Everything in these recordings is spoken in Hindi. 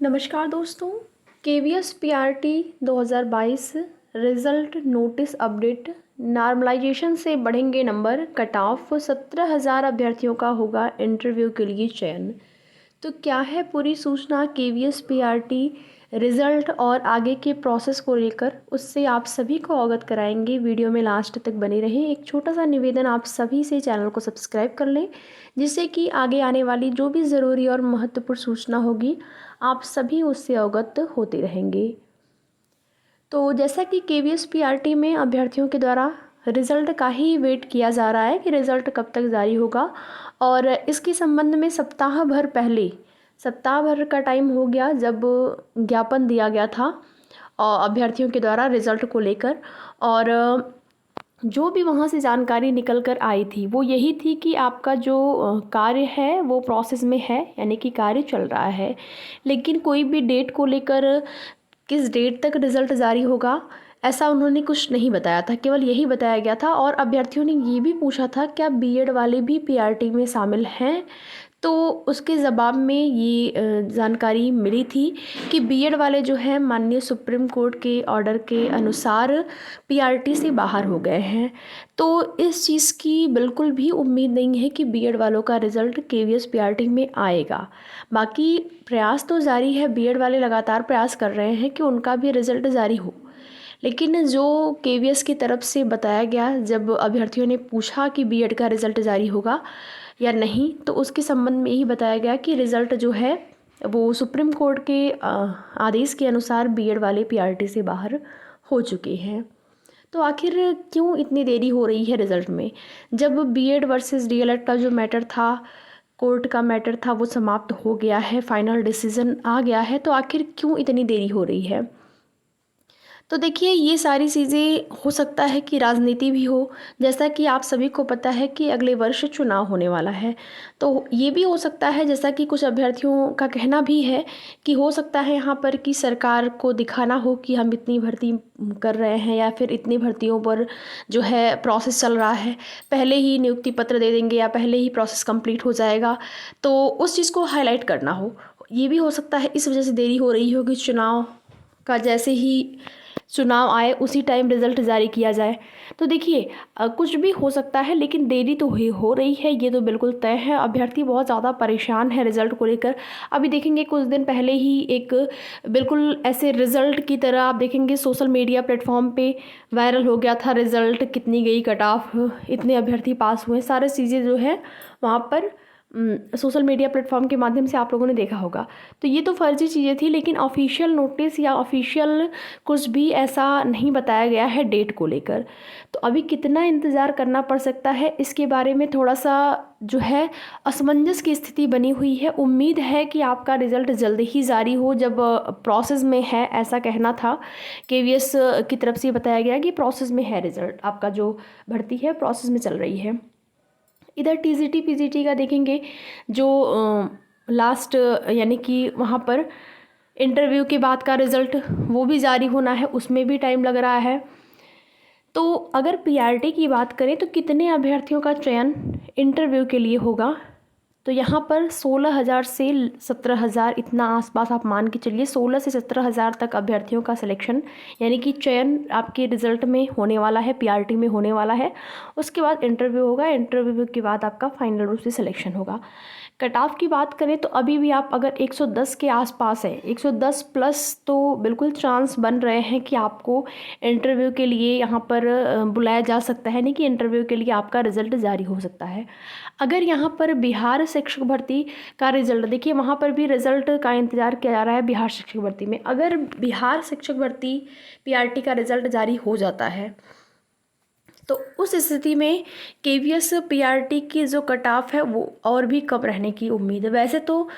नमस्कार दोस्तों। KVS PRT 2022 result notice update. Normalization से बढ़ेंगे नंबर, कट ऑफ 17,000 अभ्यर्थियों का होगा इंटरव्यू के लिए चयन। तो क्या है पूरी सूचना केवीएस पीआरटी रिजल्ट और आगे के प्रोसेस को लेकर, उससे आप सभी को अवगत कराएंगे। वीडियो में लास्ट तक बने रहें। एक छोटा सा निवेदन आप सभी से, चैनल को सब्सक्राइब कर लें, जिससे कि आगे आने वाली जो भी ज़रूरी और महत्वपूर्ण सूचना होगी आप सभी उससे अवगत होते रहेंगे। तो जैसा कि केवीएस पीआरटी में अभ्यर्थियों के द्वारा रिज़ल्ट का ही वेट किया जा रहा है कि रिज़ल्ट कब तक जारी होगा, और इसके संबंध में सप्ताह भर का टाइम हो गया जब ज्ञापन दिया गया था और अभ्यर्थियों के द्वारा रिज़ल्ट को लेकर। और जो भी वहाँ से जानकारी निकल कर आई थी वो यही थी कि आपका जो कार्य है वो प्रोसेस में है, यानी कि कार्य चल रहा है, लेकिन कोई भी डेट को लेकर, किस डेट तक रिज़ल्ट जारी होगा, ऐसा उन्होंने कुछ नहीं बताया था। केवल यही बताया गया था। और अभ्यर्थियों ने ये भी पूछा था क्या बीएड वाले भी पीआरटी में शामिल हैं, तो उसके जवाब में ये जानकारी मिली थी कि बीएड वाले जो हैं माननीय सुप्रीम कोर्ट के ऑर्डर के अनुसार पीआरटी से बाहर हो गए हैं। तो इस चीज़ की बिल्कुल भी उम्मीद नहीं है कि बीएड वालों का रिज़ल्ट केवीएस पीआरटी में आएगा। बाकी प्रयास तो जारी है, बीएड वाले लगातार प्रयास कर रहे हैं कि उनका भी रिज़ल्ट जारी हो, लेकिन जो केवीएस की तरफ से बताया गया, जब अभ्यर्थियों ने पूछा कि बीएड का रिज़ल्ट जारी होगा या नहीं, तो उसके संबंध में यही बताया गया कि रिज़ल्ट जो है वो सुप्रीम कोर्ट के आदेश के अनुसार बीएड वाले पीआरटी से बाहर हो चुके हैं। तो आखिर क्यों इतनी देरी हो रही है रिज़ल्ट में, जब बीएड वर्सेस डीएलएड का जो मैटर था, कोर्ट का मैटर था, वो समाप्त हो गया है, फाइनल डिसीजन आ गया है, तो आखिर क्यों इतनी देरी हो रही है। तो देखिए, ये सारी चीज़ें हो सकता है कि राजनीति भी हो, जैसा कि आप सभी को पता है कि अगले वर्ष चुनाव होने वाला है। तो ये भी हो सकता है, जैसा कि कुछ अभ्यर्थियों का कहना भी है, कि हो सकता है यहाँ पर कि सरकार को दिखाना हो कि हम इतनी भर्ती कर रहे हैं, या फिर इतनी भर्तियों पर जो है प्रोसेस चल रहा है, पहले ही नियुक्ति पत्र दे देंगे या पहले ही प्रोसेस कंप्लीट हो जाएगा, तो उस चीज़ को हाईलाइट करना हो। ये भी हो सकता है इस वजह से देरी हो रही हो कि चुनाव का जैसे ही चुनाव आए उसी टाइम रिज़ल्ट जारी किया जाए। तो देखिए, कुछ भी हो सकता है, लेकिन देरी तो हो रही है, ये तो बिल्कुल तय है। अभ्यर्थी बहुत ज़्यादा परेशान है रिज़ल्ट को लेकर। अभी देखेंगे कुछ दिन पहले ही एक बिल्कुल ऐसे रिज़ल्ट की तरह आप देखेंगे सोशल मीडिया प्लेटफॉर्म पे वायरल हो गया था रिज़ल्ट, कितनी गई कट ऑफ, इतने अभ्यर्थी पास हुए, सारी चीज़ें जो है वहाँ पर सोशल मीडिया प्लेटफॉर्म के माध्यम से आप लोगों ने देखा होगा। तो ये तो फर्जी चीज़ें थी, लेकिन ऑफिशियल नोटिस या ऑफिशियल कुछ भी ऐसा नहीं बताया गया है डेट को लेकर। तो अभी कितना इंतज़ार करना पड़ सकता है, इसके बारे में थोड़ा सा जो है असमंजस की स्थिति बनी हुई है। उम्मीद है कि आपका रिज़ल्ट जल्द ही जारी हो, जब प्रोसेस में है, ऐसा कहना था केवीएस की तरफ से बताया गया कि प्रोसेस में है रिज़ल्ट, आपका जो भर्ती है प्रोसेस में चल रही है। इधर टीजीटी पीजीटी का देखेंगे, जो लास्ट यानी कि वहाँ पर इंटरव्यू के बाद का रिज़ल्ट वो भी जारी होना है, उसमें भी टाइम लग रहा है। तो अगर पीआरटी की बात करें तो कितने अभ्यर्थियों का चयन इंटरव्यू के लिए होगा, तो यहाँ पर 16,000 से 17,000 इतना आसपास आप मान के चलिए, 16 से 17,000 तक अभ्यर्थियों का सिलेक्शन यानी कि चयन आपके रिज़ल्ट में होने वाला है, पीआरटी में होने वाला है। उसके बाद इंटरव्यू होगा, इंटरव्यू के बाद आपका फाइनल रूप से सिलेक्शन होगा। कट ऑफ की बात करें तो अभी भी आप अगर 110 के आसपास है, 110 प्लस, तो बिल्कुल चांस बन रहे हैं कि आपको इंटरव्यू के लिए यहाँ पर बुलाया जा सकता है, नहीं कि इंटरव्यू के लिए आपका रिज़ल्ट जारी हो सकता है। अगर यहाँ पर बिहार शिक्षक भर्ती का रिज़ल्ट देखिए, वहाँ पर भी रिज़ल्ट का इंतज़ार किया जा रहा है। बिहार शिक्षक भर्ती में अगर बिहार शिक्षक भर्ती पीआरटी का रिज़ल्ट जारी हो जाता है, तो उस स्थिति में केवीएस पीआरटी की जो कट ऑफ है वो और भी कम रहने की उम्मीद है। वैसे तो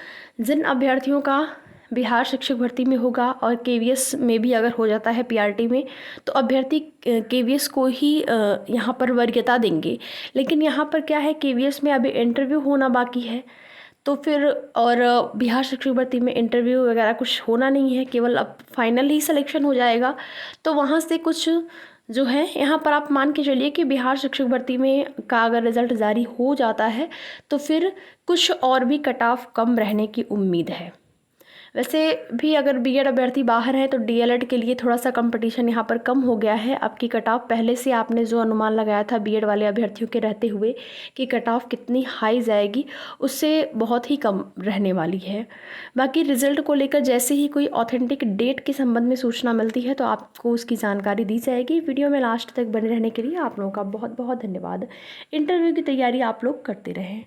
जिन अभ्यर्थियों का बिहार शिक्षक भर्ती में होगा और केवीएस में भी अगर हो जाता है पीआरटी में, तो अभ्यर्थी केवीएस को ही यहाँ पर वरीयता देंगे। लेकिन यहाँ पर क्या है, केवीएस में अभी इंटरव्यू होना बाकी है, तो फिर और बिहार शिक्षक भर्ती में इंटरव्यू वगैरह कुछ होना नहीं है, केवल अब फाइनल ही सिलेक्शन हो जाएगा। तो वहाँ से कुछ जो है, यहाँ पर आप मान के चलिए कि बिहार शिक्षक भर्ती में का अगर रिज़ल्ट जारी हो जाता है तो फिर कुछ और भी कट ऑफ कम रहने की उम्मीद है। वैसे भी अगर बीएड अभ्यर्थी बाहर हैं तो डीएलएड के लिए थोड़ा सा कंपटीशन यहाँ पर कम हो गया है। आपकी कट ऑफ पहले से आपने जो अनुमान लगाया था बीएड वाले अभ्यर्थियों के रहते हुए कि कट ऑफ कितनी हाई जाएगी, उससे बहुत ही कम रहने वाली है। बाकी रिजल्ट को लेकर जैसे ही कोई ऑथेंटिक डेट के संबंध में सूचना मिलती है तो आपको उसकी जानकारी दी जाएगी। वीडियो में लास्ट तक बने रहने के लिए आप लोगों का बहुत बहुत धन्यवाद। इंटरव्यू की तैयारी आप लोग करते रहें।